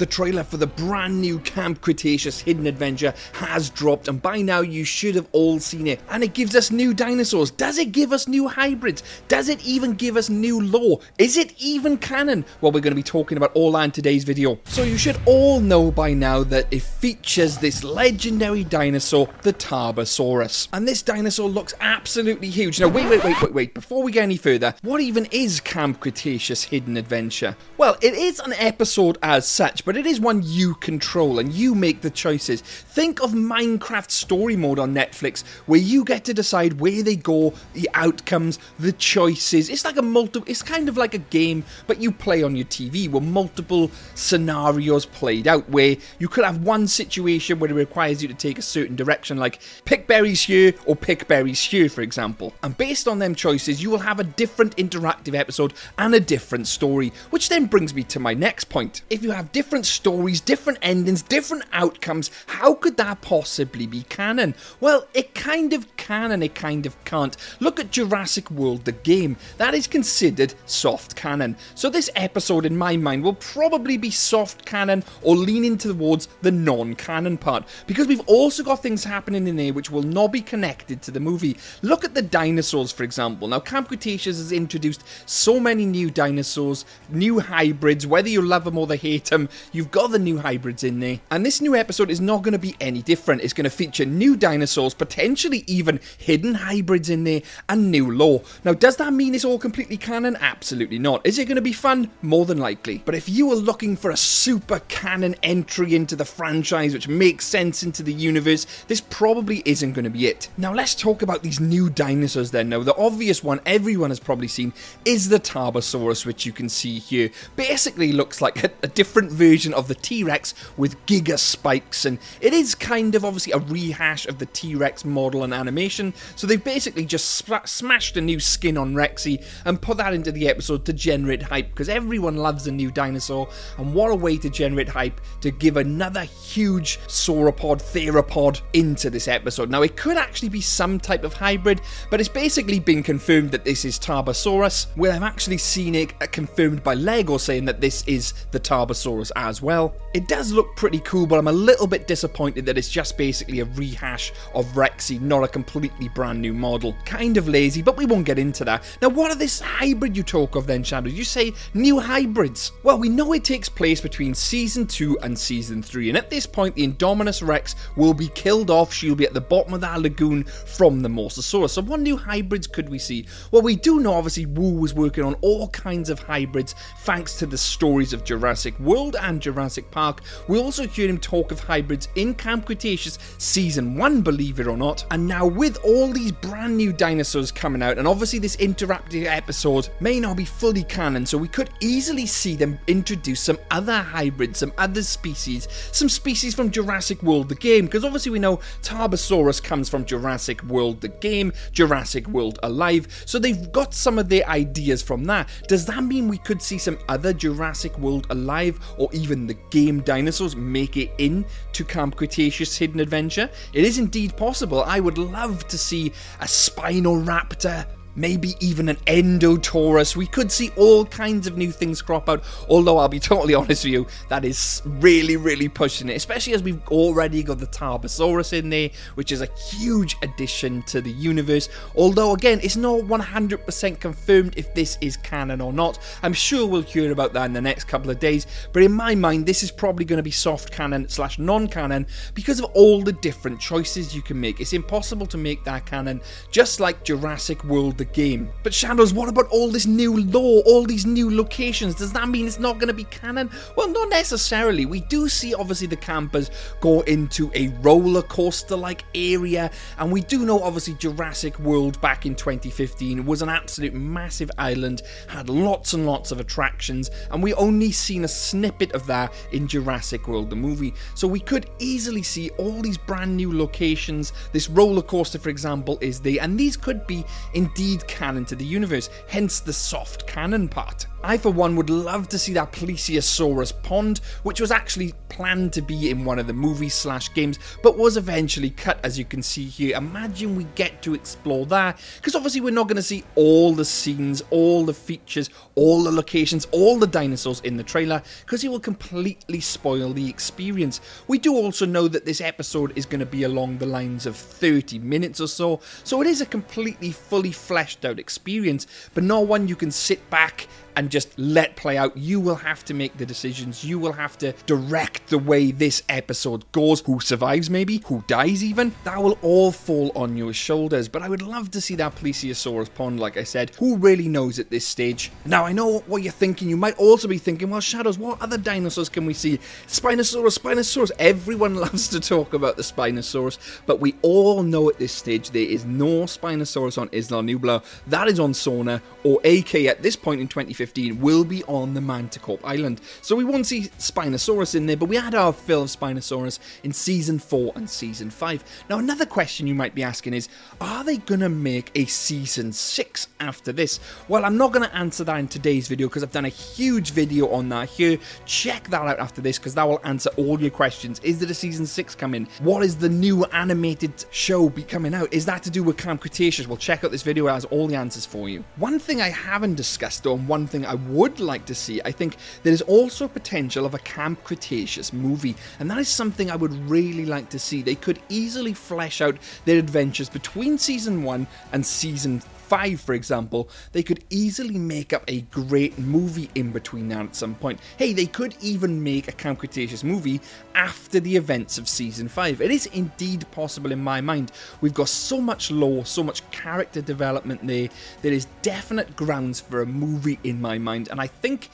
The trailer for the brand new Camp Cretaceous hidden adventure has dropped, and by now you should have all seen it. And it gives us new dinosaurs. Does it give us new hybrids? Does it even give us new lore? Is it even canon? Well, we're going to be talking about all that in today's video. So you should all know by now that it features this legendary dinosaur, the tarbosaurus. And this dinosaur looks absolutely huge. Now wait. Before we get any further, what even is Camp Cretaceous hidden adventure? Well, it is an episode as such, but it is one you control and you make the choices. Think of Minecraft story mode on Netflix, where you get to decide where they go, the outcomes, the choices. It's like it's kind of like a game, but you play on your TV with multiple scenarios played out, where you could have one situation where it requires you to take a certain direction, like pick berries here or pick berries here, for example. And based on them choices, you will have a different interactive episode and a different story, which then brings me to my next point. If you have different stories, different endings, different outcomes, how could that possibly be canon? Well, it kind of can and it kind of can't. Look at Jurassic World, the game. That is considered soft canon. So this episode, in my mind, will probably be soft canon or leaning towards the non-canon part, because we've also got things happening in there which will not be connected to the movie. Look at the dinosaurs, for example. Now, Camp Cretaceous has introduced so many new dinosaurs, new hybrids. Whether you love them or they hate them, you've got the new hybrids in there. And this new episode is not going to be any different. It's going to feature new dinosaurs, potentially even hidden hybrids in there, and new lore. Now, does that mean it's all completely canon? Absolutely not. Is it going to be fun? More than likely. But if you were looking for a super canon entry into the franchise, which makes sense into the universe, this probably isn't going to be it. Now, let's talk about these new dinosaurs then. Now, the obvious one everyone has probably seen is the tarbosaurus, which you can see here. Basically looks like a different version of the T-Rex with giga spikes, and it is kind of obviously a rehash of the T-Rex model and animation. So they've basically just smashed a new skin on Rexy and put that into the episode to generate hype, because everyone loves a new dinosaur, and what a way to generate hype to give another huge sauropod, theropod into this episode. Now, it could actually be some type of hybrid, but it's basically been confirmed that this is Tarbosaurus, where I've actually seen it confirmed by Lego saying that this is the Tarbosaurus as well. It does look pretty cool, but I'm a little bit disappointed that it's just basically a rehash of Rexy, not a completely brand new model. Kind of lazy, but we won't get into that. Now, what are this hybrid you talk of then, Shadow? You say new hybrids. Well, we know it takes place between Season 2 and Season 3, and at this point, the Indominus Rex will be killed off. She'll be at the bottom of that lagoon from the Mosasaurus. So what new hybrids could we see? Well, we do know, obviously, Wu was working on all kinds of hybrids thanks to the stories of Jurassic World and Jurassic Park. We also heard him talk of hybrids in Camp Cretaceous Season 1, believe it or not. And now with all these brand new dinosaurs coming out, and obviously this interactive episode may not be fully canon, so we could easily see them introduce some other hybrids, some other species, some species from Jurassic World, the game, because obviously we know Tarbosaurus comes from Jurassic World, the game, Jurassic World Alive, so they've got some of their ideas from that. Does that mean we could see some other Jurassic World Alive or even the game dinosaurs make it in to Camp Cretaceous hidden adventure? It is indeed possible. I would love to see a Spinoraptor, maybe even an Endotaurus. We could see all kinds of new things crop out, although I'll be totally honest with you, that is really pushing it, especially as we've already got the Tarbosaurus in there, which is a huge addition to the universe. Although again, it's not 100% confirmed if this is canon or not. I'm sure we'll hear about that in the next couple of days, but in my mind, this is probably going to be soft canon / non-canon because of all the different choices you can make. It's impossible to make that canon, just like Jurassic World the game. But Shadows, what about all this new lore, all these new locations? Does that mean it's not going to be canon? Well, not necessarily. We do see obviously the campers go into a roller coaster like area, and we do know obviously Jurassic World back in 2015 was an absolute massive island, had lots and lots of attractions, and we only seen a snippet of that in Jurassic World the movie. So we could easily see all these brand new locations. This roller coaster, for example, is there, and these could be indeed canon to the universe, hence the soft canon part. I for one would love to see that plesiosaurus pond, which was actually planned to be in one of the movies / games, but was eventually cut, as you can see here. Imagine we get to explore that, because obviously we're not going to see all the scenes, all the features, all the locations, all the dinosaurs in the trailer, because it will completely spoil the experience. We do also know that this episode is going to be along the lines of 30 minutes or so, so it is a completely fully fleshed out experience, but not one you can sit back and just let play out. You will have to make the decisions. You will have to direct the way this episode goes. Who survives maybe? Who dies even? That will all fall on your shoulders. But I would love to see that plesiosaurus pond, like I said. Who really knows at this stage? Now, I know what you're thinking. You might also be thinking, well, Shadows, what other dinosaurs can we see? Spinosaurus. Everyone loves to talk about the Spinosaurus, but we all know at this stage there is no Spinosaurus on Isla Nublar. That is on Sona, or AK at this point in 2015 will be on the Manticore Island. So we won't see Spinosaurus in there, but we had our fill of Spinosaurus in Season 4 and Season 5. Now, another question you might be asking is, are they going to make a Season 6 after this? Well, I'm not going to answer that in today's video, because I've done a huge video on that here. Check that out after this, because that will answer all your questions. Is there a Season 6 coming? What is the new animated show be coming out? Is that to do with Camp Cretaceous? Well, check out this video, it has all the answers for you. One thing I haven't discussed, though, and one thing I would like to see, I think there is also potential of a Camp Cretaceous movie, and that is something I would really like to see. They could easily flesh out their adventures between Season 1 and Season 5, for example. They could easily make up a great movie in between that at some point. Hey, they could even make a Camp Cretaceous movie after the events of Season 5. It is indeed possible in my mind. We've got so much lore, so much character development there. There is definite grounds for a movie in my mind, and I think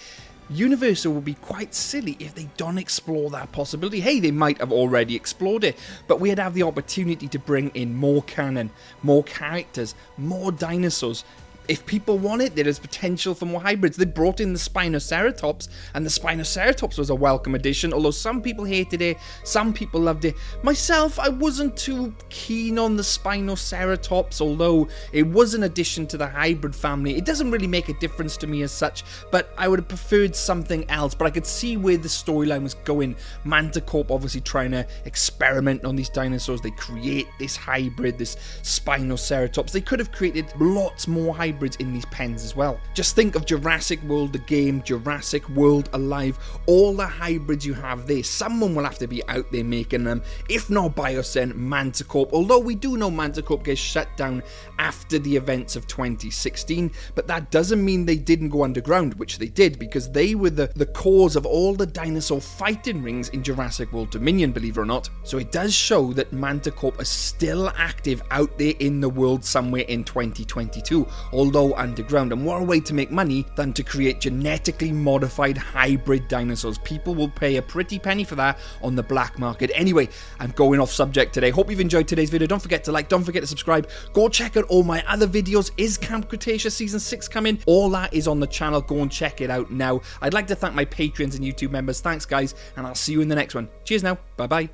Universal will be quite silly if they don't explore that possibility. Hey, they might have already explored it, but we'd have the opportunity to bring in more canon, more characters, more dinosaurs. If people want it, there is potential for more hybrids. They brought in the Spinoceratops, and the Spinoceratops was a welcome addition, although some people hated it, some people loved it. Myself, I wasn't too keen on the Spinoceratops, although it was an addition to the hybrid family. It doesn't really make a difference to me as such, but I would have preferred something else, but I could see where the storyline was going. Manticore obviously trying to experiment on these dinosaurs. They create this hybrid, this Spinoceratops. They could have created lots more hybrids in these pens as well. Just think of Jurassic World the game, Jurassic World Alive, all the hybrids you have there. Someone will have to be out there making them, if not Biosyn, Manticore, although we do know Manticore gets shut down after the events of 2016, but that doesn't mean they didn't go underground, which they did, because they were the cause of all the dinosaur fighting rings in Jurassic World Dominion, believe it or not. So it does show that Manticore is still active out there in the world somewhere in 2022, although underground. And what a way to make money than to create genetically modified hybrid dinosaurs. People will pay a pretty penny for that on the black market. Anyway, I'm going off subject today. Hope you've enjoyed today's video. Don't forget to like, don't forget to subscribe. Go check out all my other videos. Is Camp Cretaceous Season 6 coming? All that is on the channel. Go and check it out now. I'd like to thank my patrons and YouTube members. Thanks, guys, and I'll see you in the next one. Cheers now. Bye-bye.